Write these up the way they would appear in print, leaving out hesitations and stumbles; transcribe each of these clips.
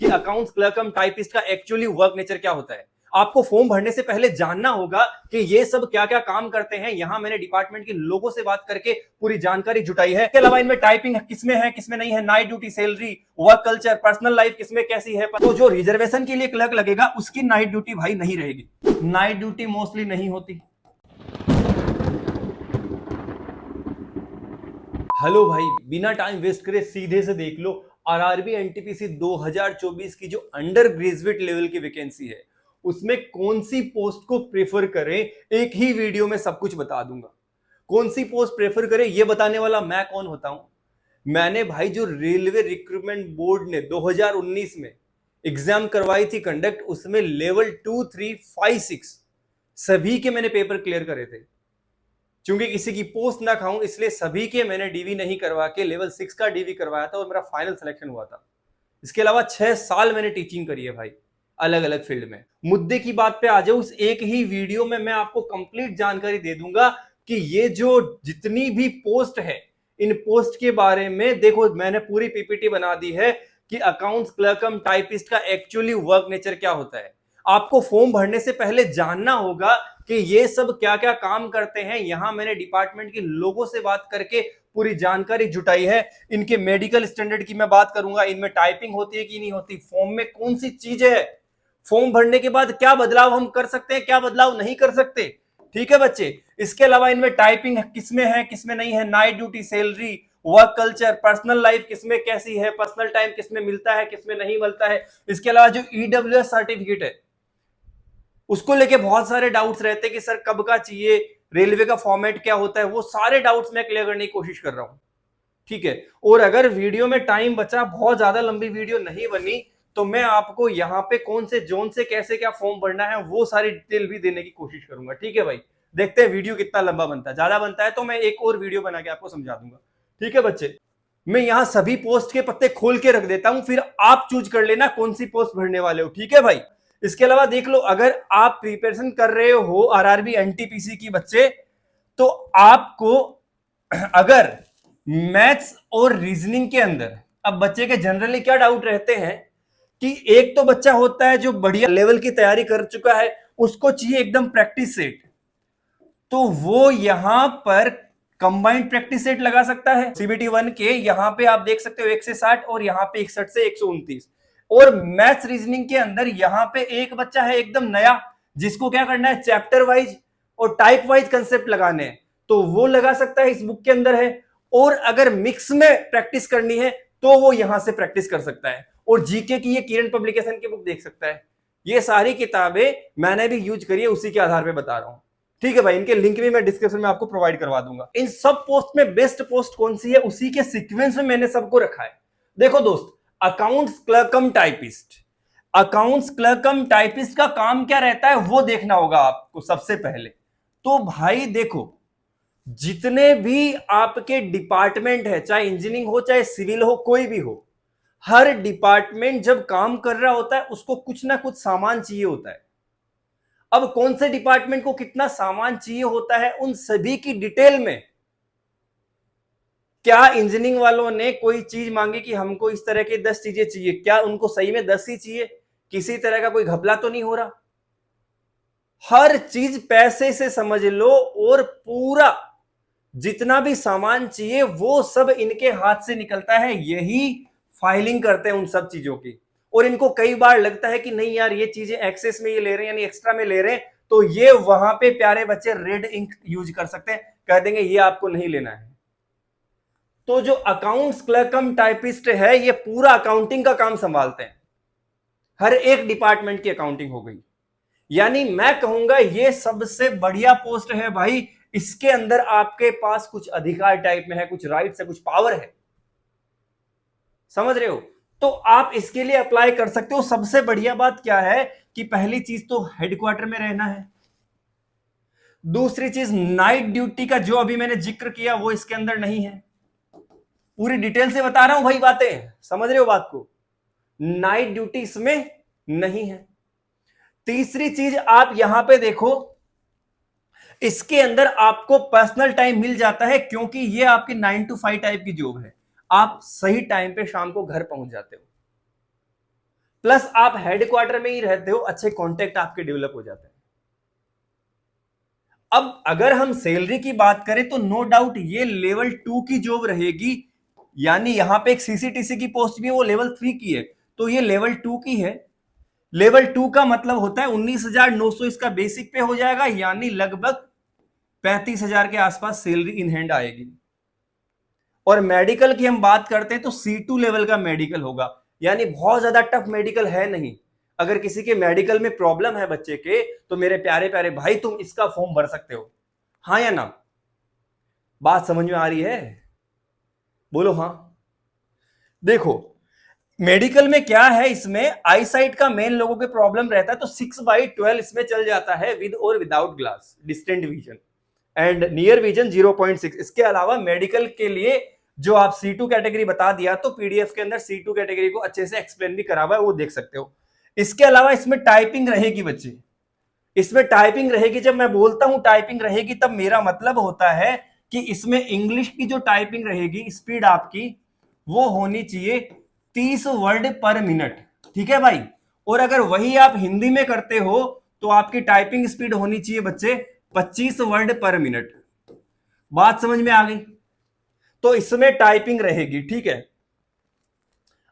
कि accounts clerk cum typist का actually work nature क्या होता है। आपको फॉर्म भरने से पहले जानना होगा कि ये सब क्या क्या काम करते हैं। यहां मैंने डिपार्टमेंट के लोगों से बात करके पूरी जानकारी जुटाई है। इसके अलावा इनमें टाइपिंग किसमें नहीं है, night duty, salary, work culture, personal life किसमें कैसी है। तो जो रिजर्वेशन के लिए क्लर्क लगेगा उसकी नाइट ड्यूटी भाई नहीं रहेगी, नाइट ड्यूटी मोस्टली नहीं होती। हेलो भाई, बिना टाइम वेस्ट करे सीधे से देख लो आरआरबी एनटीपीसी 2024 की जो अंडर ग्रेजुएट लेवल की वैकेंसी है उसमें कौन सी पोस्ट को प्रेफर करें। एक ही वीडियो में सब कुछ बता दूंगा। कौन सी पोस्ट प्रेफर करें ये बताने वाला मैं कौन होता हूं। मैंने भाई जो रेलवे रिक्रूटमेंट बोर्ड ने 2019 में एग्जाम करवाई थी कंडक्ट, उसमें लेवल 2, 3, 5, 6 सभी के मैंने पेपर क्लियर करे थे। चूंकि किसी की पोस्ट ना खाऊं इसलिए सभी के मैंने डीवी नहीं करवा के लेवल 6 का डीवी करवाया था और मेरा फाइनल सिलेक्शन हुआ था। इसके अलावा 6 साल मैंने टीचिंग करी है भाई, अलग अलग फील्ड में। मुद्दे की बात पे आ जाओ, उस एक ही वीडियो में मैं आपको कंप्लीट जानकारी दे दूंगा कि ये जो जितनी भी पोस्ट है इन पोस्ट के बारे में देखो मैंने पूरी पीपीटी बना दी है कि अकाउंट्स क्लर्क कम टाइपिस्ट का एक्चुअली वर्क नेचर क्या होता है। आपको फॉर्म भरने से पहले जानना होगा कि ये सब क्या क्या काम करते हैं। यहां मैंने डिपार्टमेंट के लोगों से बात करके पूरी जानकारी जुटाई है। इनके मेडिकल स्टैंडर्ड की मैं बात करूंगा, इनमें टाइपिंग होती है कि नहीं होती, फॉर्म में कौन सी चीज है, फॉर्म भरने के बाद क्या बदलाव हम कर सकते हैं, क्या बदलाव नहीं कर सकते। ठीक है बच्चे। इसके अलावा इनमें टाइपिंग है किसमें नहीं है, night duty, salary, work culture, personal life किसमें कैसी है, पर्सनल टाइम किसमें मिलता है किसमें नहीं मिलता है। इसके अलावा जो ईडब्ल्यूएस सर्टिफिकेट है उसको लेके बहुत सारे डाउट्स रहते हैं कि सर कब का चाहिए, रेलवे का फॉर्मेट क्या होता है, वो सारे डाउट्स मैं क्लियर करने की कोशिश कर रहा हूं। ठीक है। और अगर वीडियो में टाइम बचा, बहुत ज्यादा लंबी वीडियो नहीं बनी, तो मैं आपको यहां पे कौन से जोन से कैसे क्या फॉर्म भरना है वो सारी डिटेल भी देने की कोशिश करूंगा। ठीक है भाई, देखते हैं वीडियो कितना लंबा बनता है। ज्यादा बनता है तो मैं एक और वीडियो बना के आपको समझा दूंगा। ठीक है बच्चे, मैं यहां सभी पोस्ट के पत्ते खोल के रख देता हूं, फिर आप चूज कर लेना कौन सी पोस्ट भरने वाले हो। ठीक है भाई। इसके अलावा देख लो, अगर आप प्रिपरेशन कर रहे हो आरआरबी एनटीपीसी की बच्चे, तो आपको अगर मैथ्स और रीजनिंग के अंदर, अब बच्चे के जनरली क्या डाउट रहते हैं कि एक तो बच्चा होता है जो बढ़िया लेवल की तैयारी कर चुका है, उसको चाहिए एकदम प्रैक्टिस सेट, तो वो यहां पर कंबाइंड प्रैक्टिस सेट लगा सकता है। सीबीटी 1 के यहां पे आप देख सकते हो 1 से 60 और यहां पे 61 से 129। और मैथ्स रीजनिंग के अंदर यहां पे एक बच्चा है एकदम नया, जिसको क्या करना है, चैप्टर वाइज और टाइप वाइज कंसेप्ट लगाने हैं, तो वो लगा सकता है, इस बुक के अंदर है। और अगर मिक्स में प्रैक्टिस करनी है तो वो यहां से प्रैक्टिस कर सकता है। और जीके की ये किरण पब्लिकेशन की बुक देख सकता है। ये सारी किताबें मैंने भी यूज करी है, उसी के आधार पर बता रहा हूं। ठीक है भाई, इनके लिंक भी मैं डिस्क्रिप्शन में आपको प्रोवाइड करवा दूंगा। इन सब पोस्ट में बेस्ट पोस्ट कौन सी है उसी के सीक्वेंस में मैंने सबको रखा है। देखो दोस्त, accounts clerk cum typist, accounts clerk cum typist का काम क्या रहता है वो देखना होगा आपको सबसे पहले। तो भाई देखो, जितने भी आपके डिपार्टमेंट है, चाहे इंजीनियरिंग हो चाहे सिविल हो, कोई भी हो, हर डिपार्टमेंट जब काम कर रहा होता है उसको कुछ ना कुछ सामान चाहिए होता है। अब कौन से डिपार्टमेंट को कितना सामान चाहिए होता है उन सभी की डिटेल में, क्या इंजीनियरिंग वालों ने कोई चीज मांगी कि हमको इस तरह के 10 चीजें चाहिए, क्या उनको सही में 10 ही चाहिए, किसी तरह का कोई घपला तो नहीं हो रहा। हर चीज पैसे से समझ लो, और पूरा जितना भी सामान चाहिए वो सब इनके हाथ से निकलता है, यही फाइलिंग करते हैं उन सब चीजों की। और इनको कई बार लगता है कि नहीं यार ये चीजें एक्सेस में ये ले रहे हैं यानी एक्स्ट्रा में ले रहे हैं, तो ये वहां पे प्यारे बच्चे रेड इंक यूज कर सकते हैं, कह देंगे ये आपको नहीं लेना है। तो जो अकाउंट्स क्लर्क कम टाइपिस्ट है ये पूरा अकाउंटिंग का काम संभालते हैं, हर एक डिपार्टमेंट की अकाउंटिंग हो गई। यानी मैं कहूंगा ये सबसे बढ़िया पोस्ट है भाई। इसके अंदर आपके पास कुछ अधिकार टाइप में है, कुछ राइट है, कुछ पावर है, समझ रहे हो। तो आप इसके लिए अप्लाई कर सकते हो। सबसे बढ़िया बात क्या है कि पहली चीज तो हेडक्वार्टर में रहना है। दूसरी चीज, नाइट ड्यूटी का जो अभी मैंने जिक्र किया वो इसके अंदर नहीं है। पूरी डिटेल से बता रहा हूं भाई, बातें समझ रहे हो बात को, नाइट ड्यूटी इसमें नहीं है। तीसरी चीज आप यहां पे देखो, इसके अंदर आपको पर्सनल टाइम मिल जाता है, क्योंकि ये आपकी 9 to 5 टाइप की जॉब है। आप सही टाइम पे शाम को घर पहुंच जाते हो। प्लस आप हेडक्वार्टर में ही रहते हो, अच्छे कॉन्टेक्ट आपके डेवलप हो जाते हैं। अब अगर हम सैलरी की बात करें तो नो डाउट ये लेवल 2 की जॉब रहेगी, यानी यहां पे एक सीसीटीसी की पोस्ट भी है, वो लेवल 3 की है, तो ये लेवल 2 की है। लेवल 2 का मतलब होता है 19,900 इसका बेसिक पे हो जाएगा, यानी लगभग 35,000 के आसपास सैलरी इन हैंड आएगी। और मेडिकल की हम बात करते हैं तो C2 लेवल का मेडिकल होगा, यानी बहुत ज्यादा टफ मेडिकल है नहीं। अगर किसी के मेडिकल में प्रॉब्लम है बच्चे के, तो मेरे प्यारे प्यारे भाई तुम इसका फॉर्म भर सकते हो। हाँ या ना? बात समझ में आ रही है? बोलो हाँ। देखो मेडिकल में क्या है, इसमें आई साइट का मेन लोगों के प्रॉब्लम रहता है, तो 6/12 इसमें चल जाता है, विद और without glass, distant vision and near vision 0.6। इसके अलावा मेडिकल के लिए जो आप C2 कैटेगरी बता दिया, तो पीडीएफ के अंदर C2 कैटेगरी को अच्छे से एक्सप्लेन भी करा हुआ है, वो देख सकते हो। इसके अलावा इसमें टाइपिंग रहेगी बच्चे, इसमें टाइपिंग रहेगी। जब मैं बोलता हूं टाइपिंग रहेगी, तब मेरा मतलब होता है कि इसमें इंग्लिश की जो टाइपिंग रहेगी, स्पीड आपकी वो होनी चाहिए 30 वर्ड पर मिनट, ठीक है भाई। और अगर वही आप हिंदी में करते हो तो आपकी टाइपिंग स्पीड होनी चाहिए बच्चे 25 वर्ड पर मिनट। बात समझ में आ गई? तो इसमें टाइपिंग रहेगी, ठीक है।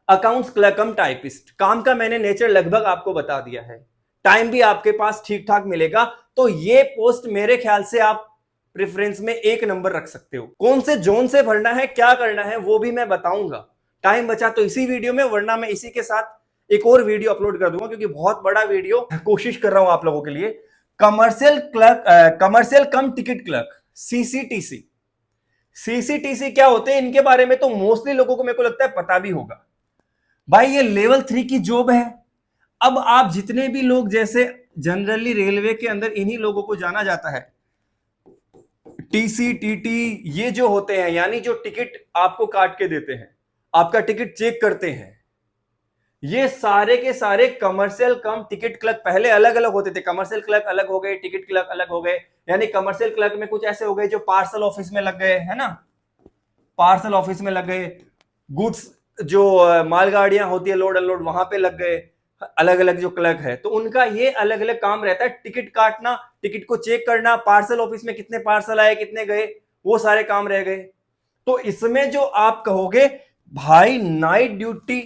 अकाउंट्स क्लर्क कम टाइपिस्ट, काम का मैंने नेचर लगभग आपको बता दिया है, टाइम भी आपके पास ठीक ठाक मिलेगा। तो ये पोस्ट मेरे ख्याल से आप प्रेफरेंस में 1 नंबर रख सकते हो। कौन से जोन से भरना है, क्या करना है, वो भी मैं बताऊंगा। टाइम बचा तो इसी वीडियो में, वरना मैं इसी के साथ एक और वीडियो अपलोड कर दूंगा, क्योंकि बहुत बड़ा वीडियो कोशिश कर रहा हूं आप लोगों के लिए। Commercial clerk, commercial cum ticket clerk, CCTC. CCTC क्या होते हैं, इनके बारे में तो मोस्टली लोगों को मेरे को लगता है पता भी होगा। भाई ये लेवल 3 की जॉब है। अब आप जितने भी लोग, जैसे जनरली रेलवे के अंदर इन्हीं लोगों को जाना जाता है, टीसी टीटी, ये जो होते हैं, यानी जो टिकट आपको काट के देते हैं, आपका टिकट चेक करते हैं, ये सारे के सारे कमर्शियल कम टिकट क्लर्क। पहले अलग अलग होते थे, कमर्शियल क्लर्क अलग हो गए, टिकट क्लर्क अलग हो गए। यानी कमर्शियल क्लर्क में कुछ ऐसे हो गए जो पार्सल ऑफिस में लग गए, है ना, पार्सल ऑफिस में लग गए। गुड्स जो मालगाड़ियां होती है लोड अनलोड, वहां पे लग गए। अलग अलग जो क्लर्क है, तो उनका ये अलग अलग काम रहता है, टिकट काटना, टिकट को चेक करना, पार्सल ऑफिस में कितने पार्सल आए कितने गए, वो सारे काम रह गए। तो इसमें जो आप कहोगे भाई नाइट ड्यूटी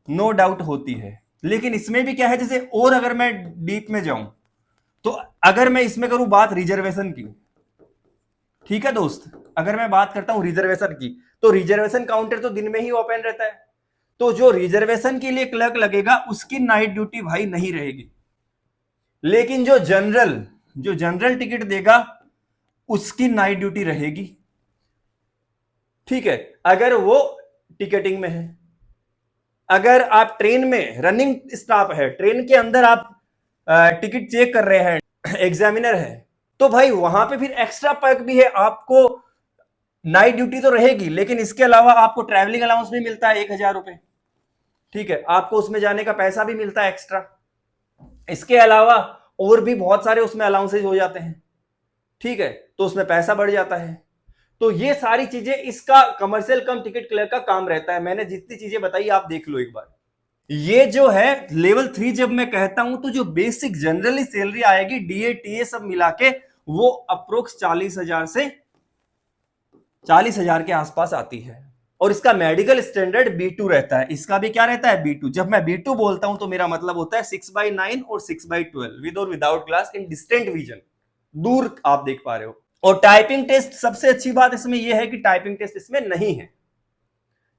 नो डाउट होती है, लेकिन इसमें भी क्या है, जैसे और अगर मैं डीप में जाऊं, तो अगर मैं इसमें करूं बात रिजर्वेशन की, ठीक है दोस्त, अगर मैं बात करता हूं रिजर्वेशन की, तो रिजर्वेशन काउंटर तो दिन में ही ओपन रहता है। तो जो रिजर्वेशन के लिए क्लर्क लगेगा उसकी नाइट ड्यूटी भाई नहीं रहेगी, लेकिन जो जनरल टिकट देगा उसकी नाइट ड्यूटी रहेगी, ठीक है, अगर वो टिकटिंग में है। अगर आप ट्रेन में रनिंग स्टाफ है, ट्रेन के अंदर आप टिकट चेक कर रहे हैं, एग्जामिनर है, तो भाई वहां पे फिर एक्स्ट्रा पर्क भी है आपको। नाइट ड्यूटी तो रहेगी, लेकिन इसके अलावा आपको ट्रैवलिंग अलाउंस भी मिलता है 1,000 रुपए, ठीक है, आपको उसमें जाने का पैसा भी मिलता है एक्स्ट्रा। इसके अलावा और भी बहुत सारे उसमें अलाउंसेज हो जाते हैं, ठीक है, तो उसमें पैसा बढ़ जाता है। तो ये सारी चीजें इसका कमर्शियल कम टिकट क्लर्क का काम रहता है। मैंने जितनी चीजें बताई आप देख लो एक बार। ये जो है लेवल 3, जब मैं कहता हूं तो जो बेसिक जनरली सैलरी आएगी डीए टीए सब मिला के, वो अप्रोक्स 40,000 से 40,000 के आसपास आती है। और इसका मेडिकल स्टैंडर्ड B2 रहता है। इसका भी क्या रहता है, B2। जब मैं B2 बोलता हूं तो मेरा मतलब होता है 6/9 और 6/12 विद और without glass in distant vision, दूर आप देख पा रहे हो। और टाइपिंग टेस्ट, सबसे अच्छी बात इसमें यह है कि टाइपिंग टेस्ट इसमें नहीं है,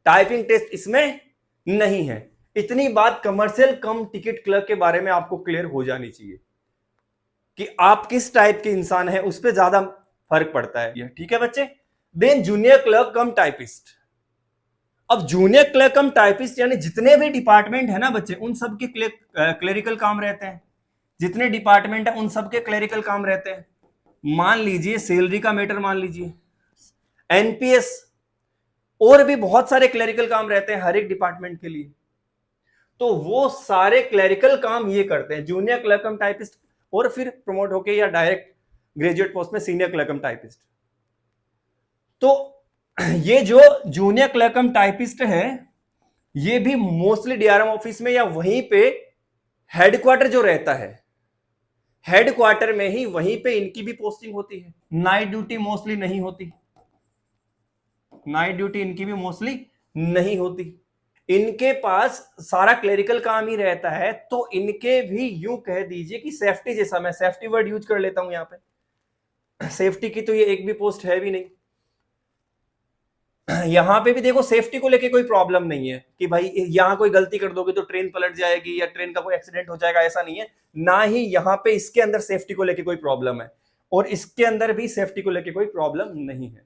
टाइपिंग टेस्ट इसमें नहीं है। इतनी बात कमर्शियल कम टिकट क्लर्क के बारे में आपको क्लियर हो जानी चाहिए कि आप किस टाइप के इंसान हैं, उस पर ज्यादा फर्क पड़ता है, ठीक है बच्चे। Then junior clerk cum typist. अब जूनियर क्लर्क कम टाइपिस्ट यानी जितने भी डिपार्टमेंट है ना बच्चे, उन सब के क्लेरिकल काम रहते हैं। जितने डिपार्टमेंट है उन सब के क्लेरिकल काम रहते हैं। मान लीजिए सैलरी का मैटर, मान लीजिए एनपीएस, और भी बहुत सारे क्लेरिकल काम रहते हैं हर एक डिपार्टमेंट के लिए। तो वो सारे क्लेरिकल काम ये करते हैं जूनियर क्लर्क कम टाइपिस्ट, और फिर प्रमोट होके या डायरेक्ट ग्रेजुएट पोस्ट में सीनियर क्लर्क कम टाइपिस्ट। तो ये जो जूनियर क्लर्क कम टाइपिस्ट है, ये भी मोस्टली डीआरएम ऑफिस में या वहीं पे हेडक्वार्टर जो रहता है, हेडक्वार्टर में ही वहीं पे इनकी भी पोस्टिंग होती है। नाइट ड्यूटी मोस्टली नहीं होती, नाइट ड्यूटी इनकी भी मोस्टली नहीं होती। इनके पास सारा क्लेरिकल काम ही रहता है, तो इनके भी यूं कह दीजिए कि सेफ्टी जैसा, मैं सेफ्टी वर्ड यूज कर लेता हूं यहां पे, सेफ्टी की तो ये एक भी पोस्ट है भी नहीं। यहां पे भी देखो सेफ्टी को लेके कोई प्रॉब्लम नहीं है कि भाई यहां कोई गलती कर दोगे तो ट्रेन पलट जाएगी या ट्रेन का कोई एक्सीडेंट हो जाएगा, ऐसा नहीं है। ना ही यहां पे इसके अंदर सेफ्टी को लेके कोई प्रॉब्लम है, और इसके अंदर भी सेफ्टी को लेके कोई प्रॉब्लम नहीं है।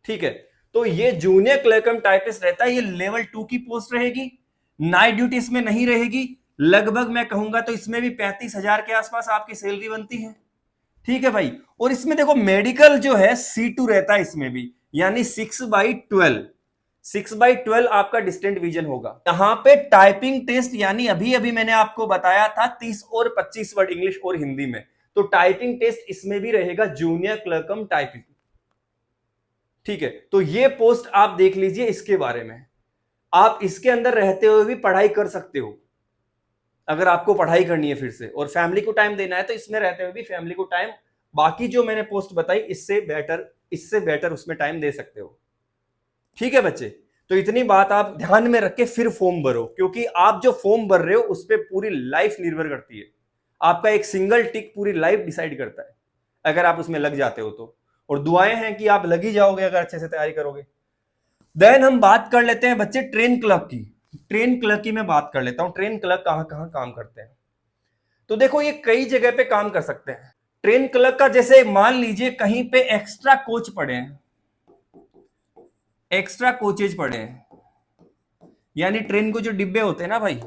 ठीक है, तो ये जूनियर क्लर्कम टाइपिस्ट रहता है, ये लेवल 2 की पोस्ट रहेगी। नाइट ड्यूटी इसमें नहीं रहेगी। लगभग मैं कहूंगा तो इसमें भी 35,000 के आसपास आपकी सैलरी बनती है। ठीक है भाई, और इसमें देखो मेडिकल जो है C2 रहता है इसमें भी, यानी 6/12, 6/12 आपका डिस्टेंट विजन होगा। यहां पे टाइपिंग टेस्ट, यानी अभी अभी मैंने आपको बताया था 30 और 25 वर्ड इंग्लिश और हिंदी में, तो टाइपिंग टेस्ट इसमें भी रहेगा, जूनियर क्लर्कम टाइपिंग। ठीक है, तो ये पोस्ट आप देख लीजिए, इसके बारे में आप इसके अंदर रहते हुए भी पढ़ाई कर सकते हो। अगर आपको पढ़ाई करनी है फिर से और फैमिली को टाइम देना है, तो इसमें रहते हुए भी फैमिली को टाइम, बाकी जो मैंने पोस्ट बताई इससे बेटर उसमें टाइम दे सकते हो। ठीक है बच्चे, तो इतनी बात आप ध्यान में रख के फिर फॉर्म भरो, क्योंकि आप जो फॉर्म भर रहे हो उस पर पूरी लाइफ निर्भर करती है। आपका एक सिंगल टिक पूरी लाइफ डिसाइड करता है, अगर आप उसमें लग जाते हो तो। और दुआएं हैं कि आप लग ही जाओगे अगर अच्छे से तैयारी करोगे। देन हम बात कर लेते हैं बच्चे ट्रेन क्लर्क की। ट्रेन क्लर्क की मैं बात कर लेता हूं, ट्रेन क्लर्क कहां कहां काम करते हैं। तो देखो ये कई जगह पे काम कर सकते हैं। ट्रेन क्लर्क का जैसे मान लीजिए कहीं पे एक्स्ट्रा कोच पड़े हैं, एक्स्ट्रा कोचेज पड़े हैं, यानी ट्रेन को जो डिब्बे होते हैं ना भाई,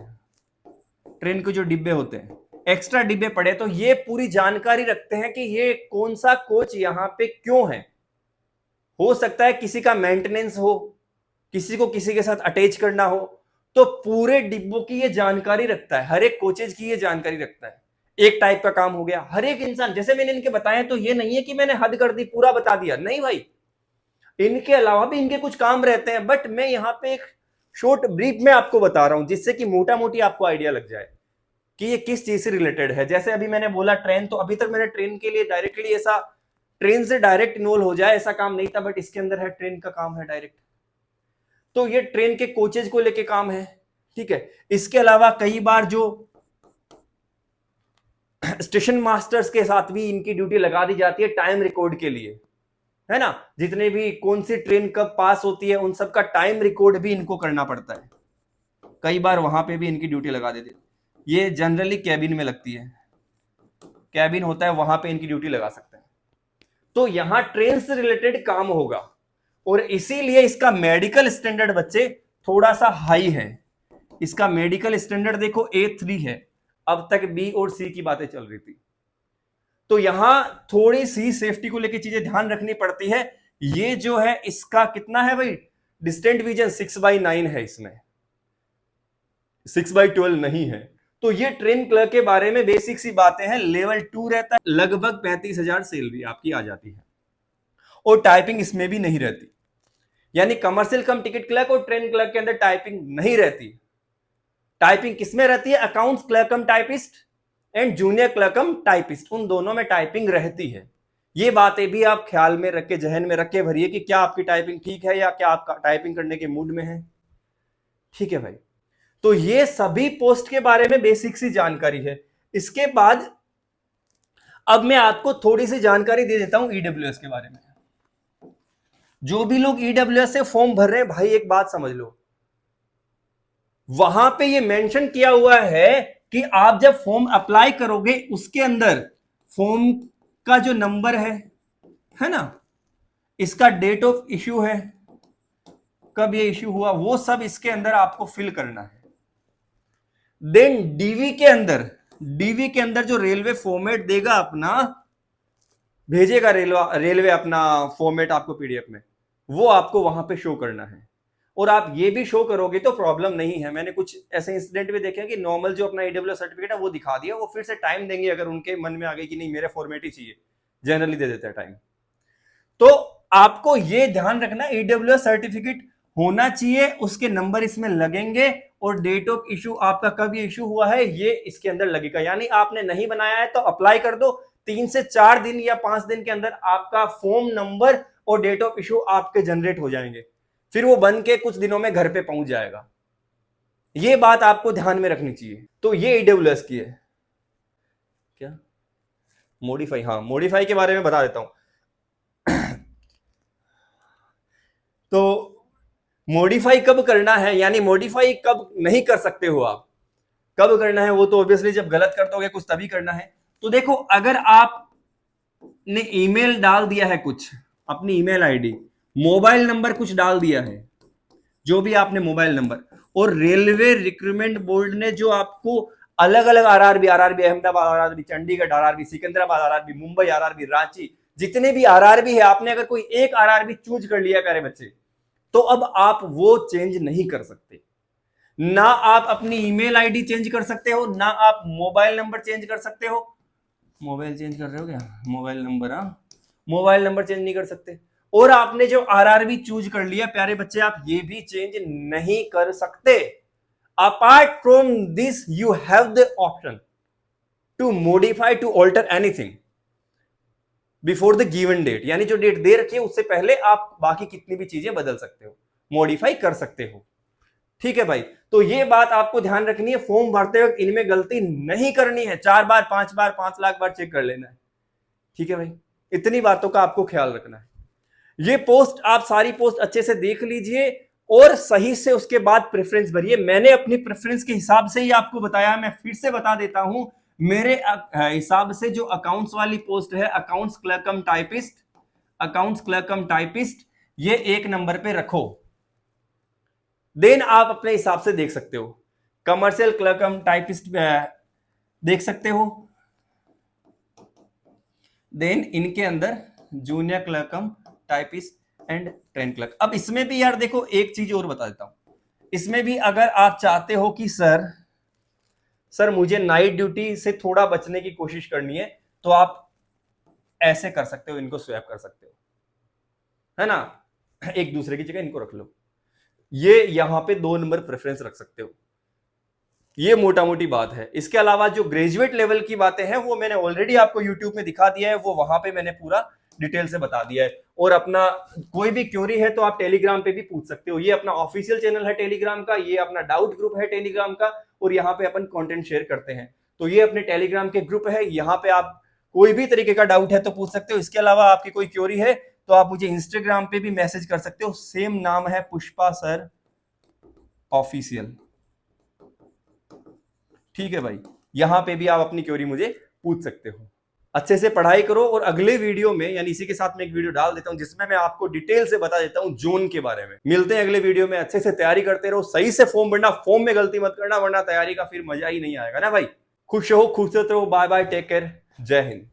ट्रेन को जो डिब्बे होते हैं, एक्स्ट्रा डिब्बे पड़े, तो ये पूरी जानकारी रखते हैं कि ये कौन सा कोच यहां पे क्यों है। हो सकता है किसी का मेंटेनेंस हो, किसी को किसी के साथ अटैच करना हो, तो पूरे डिब्बों की ये जानकारी रखता है, हर एक कोचेज की ये जानकारी रखता है। एक टाइप का काम हो गया, हर एक इंसान, जैसे मैंने इनके बताया, तो ये नहीं है कि मैंने हद कर दी पूरा बता दिया, नहीं भाई, इनके अलावा भी इनके कुछ काम रहते हैं, बट मैं यहां पे एक शॉर्ट ब्रीफ में आपको बता रहा हूं, जिससे कि मोटा मोटी आपको आइडिया लग जाए कि ये किस चीज से रिलेटेड है। जैसे अभी मैंने बोला ट्रेन, तो अभी तक मैंने ट्रेन के लिए डायरेक्टली ऐसा, ट्रेन से डायरेक्ट इन्वॉल्व हो जाए ऐसा काम नहीं था, बट इसके अंदर है, ट्रेन का काम है डायरेक्ट। तो ये ट्रेन के कोचेज को लेके काम है। ठीक है, इसके अलावा कई बार जो स्टेशन मास्टर्स के साथ भी इनकी ड्यूटी लगा दी जाती है टाइम रिकॉर्ड के लिए, है ना, जितने भी कौन सी ट्रेन कब पास होती है उन सब का टाइम रिकॉर्ड भी इनको करना पड़ता है। कई बार वहां पे भी इनकी ड्यूटी लगा देती है। ये जनरली कैबिन में लगती है, कैबिन होता है वहां पे इनकी ड्यूटी लगा सकते हैं। तो यहां ट्रेन से रिलेटेड काम होगा, और इसीलिए इसका मेडिकल स्टैंडर्ड बच्चे थोड़ा सा हाई है। इसका मेडिकल स्टैंडर्ड देखो A3 है, अब तक B और C की बातें चल रही थी, तो यहां थोड़ी सी सेफ्टी को लेकर चीजें ध्यान रखनी पड़ती है। ये जो है इसका कितना है भाई, डिस्टेंट विजन 6/9 है, इसमें 6/12 नहीं है। तो ये ट्रेन क्लर्क के बारे में बेसिक सी बातें हैं। लेवल 2 रहता है, लगभग 35,000 सैलरी आपकी आ जाती है, और टाइपिंग इसमें भी नहीं रहती, यानी कमर्शियल कम टिकट क्लर्क और ट्रेन क्लर्क के अंदर टाइपिंग नहीं रहती। टाइपिंग किसमें रहती है, accounts clerk cum typist and junior clerk cum typist, उन दोनों में टाइपिंग रहती है। ये बातें भी आप ख्याल में रख के, जहन में रख के भरिए कि क्या आपकी टाइपिंग ठीक है या क्या आप टाइपिंग करने के मूड में है। ठीक है भाई, तो ये सभी पोस्ट के बारे में बेसिक सी जानकारी है। इसके बाद अब मैं आपको थोड़ी सी जानकारी दे देता हूं ईडब्ल्यूएस के बारे में। जो भी लोग ईडब्ल्यूएस से फॉर्म भर रहे हैं भाई, एक बात समझ लो, वहां पे ये मेंशन किया हुआ है कि आप जब फॉर्म अप्लाई करोगे उसके अंदर फॉर्म का जो नंबर है ना, इसका डेट ऑफ इश्यू है, कब ये इश्यू हुआ, वो सब इसके अंदर आपको फिल करना है। देन डीवी के अंदर जो रेलवे फॉर्मेट देगा अपना, भेजेगा रेलवे अपना फॉर्मेट आपको पीडीएफ में, वो आपको वहां पे शो करना है। और आप ये भी शो करोगे तो प्रॉब्लम नहीं है। मैंने कुछ ऐसे इंसिडेंट भी देखे कि नॉर्मल जो अपना ईडब्ल्यूएस सर्टिफिकेट है वो दिखा दिया, वो फिर से टाइम देंगे अगर उनके मन में आ गई कि नहीं मेरे फॉर्मेट ही चाहिए, जनरली दे देते हैं टाइम। तो आपको ये ध्यान रखना ईडब्ल्यूएस सर्टिफिकेट होना चाहिए, उसके नंबर इसमें लगेंगे और डेट ऑफ इशू आपका कब इशू हुआ है ये इसके अंदर लगेगा। यानी आपने नहीं बनाया है तो अप्लाई कर दो, 3 से 4 दिन या 5 दिन के अंदर आपका फॉर्म नंबर और डेट ऑफ इशू आपके जनरेट हो जाएंगे, फिर वो बन के कुछ दिनों में घर पे पहुंच जाएगा। ये बात आपको ध्यान में रखनी चाहिए। तो ये AWS की है। क्या मॉडिफाई, हाँ मॉडिफाई के बारे में बता देता हूं। तो मॉडिफाई कब करना है, यानी मॉडिफाई कब नहीं कर सकते हो आप, कब करना है वो तो ऑब्वियसली जब गलत करते होगे कुछ तभी करना है। तो देखो, अगर आपने ईमेल डाल दिया है कुछ, अपनी ईमेल आईडी, मोबाइल नंबर कुछ डाल दिया है, जो भी आपने मोबाइल नंबर, और रेलवे रिक्रूटमेंट बोर्ड ने जो आपको अलग अलग RRB, Ahmedabad RRB, Chandigarh RRB, Secunderabad RRB, Mumbai RRB, Ranchi, जितने भी आरआरबी है, आपने अगर कोई एक आरआरबी चूज कर लिया प्यारे बच्चे, तो अब आप वो चेंज नहीं कर सकते। ना आप अपनी ईमेल आईडी चेंज कर सकते हो, ना आप मोबाइल नंबर चेंज कर सकते हो। मोबाइल चेंज कर रहे हो क्या? मोबाइल नंबर, हाँ मोबाइल नंबर चेंज नहीं कर सकते। और आपने जो आरआरबी चूज कर लिया प्यारे बच्चे, आप ये भी चेंज नहीं कर सकते। Apart from this you have the option to modify, to alter anything before the given date, यानी जो डेट दे रखी है उससे पहले आप बाकी कितनी भी चीजें बदल सकते हो, मॉडिफाई कर सकते हो। ठीक है भाई, तो ये बात आपको ध्यान रखनी है, फॉर्म भरते वक्त इनमें गलती नहीं करनी है, 4 बार 5 बार 5 लाख बार चेक कर लेना है। ठीक है भाई, इतनी बातों का आपको ख्याल रखना है। ये पोस्ट, आप सारी पोस्ट अच्छे से देख लीजिए और सही से उसके बाद प्रेफरेंस भरिए। मैंने अपनी प्रेफरेंस के हिसाब से ही आपको बताया, मैं फिर से बता देता हूं। मेरे हिसाब से जो अकाउंट्स वाली पोस्ट है, accounts clerk cum typist, accounts clerk cum typist, ये 1 नंबर पे रखो। देन आप अपने हिसाब से देख सकते हो, कमर्शियल क्लर्क कम टाइपिस्ट देख सकते हो। देन इनके अंदर junior clerk cum typist and train clerk. अब इसमें भी यार देखो, एक चीज और बता देता हूं, इसमें भी अगर आप चाहते हो कि सर मुझे नाइट ड्यूटी से थोड़ा बचने की कोशिश करनी है, तो आप ऐसे कर सकते हो, इनको स्वैप कर सकते हो, है ना, एक दूसरे की जगह इनको रख लो। ये यहां पे 2 नंबर प्रेफरेंस रख सकते हो। ये मोटा मोटी बात है। इसके अलावा जो ग्रेजुएट लेवल की बातें हैं वो मैंने ऑलरेडी आपको यूट्यूब में दिखा दिया है, वो वहां पे मैंने पूरा डिटेल से बता दिया है। और अपना कोई भी क्वेरी है तो आप टेलीग्राम पे भी पूछ सकते हो। ये अपना ऑफिशियल चैनल है टेलीग्राम का, ये अपना डाउट ग्रुप है टेलीग्राम का, और यहाँ पे अपन कंटेंट शेयर करते हैं। तो ये अपने टेलीग्राम के ग्रुप है, यहाँ पे आप कोई भी तरीके का डाउट है तो पूछ सकते हो। इसके अलावा आपकी कोई क्वेरी है तो आप मुझे इंस्टाग्राम पे भी मैसेज कर सकते हो, सेम नाम है पुष्पा सर ऑफिशियल। ठीक है भाई, यहां पे भी आप अपनी क्वेरी मुझे पूछ सकते हो। अच्छे से पढ़ाई करो, और अगले वीडियो में, यानी इसी के साथ मैं एक वीडियो डाल देता हूं जिसमें मैं आपको डिटेल से बता देता हूं जोन के बारे में। मिलते हैं अगले वीडियो में। अच्छे से तैयारी करते रहो, सही से फॉर्म भरना, फॉर्म में गलती मत करना, वरना तैयारी का फिर मजा ही नहीं आएगा ना भाई। खुश रहो, खूबसूरत रहो, बाय बाय, टेक केयर, जय हिंद।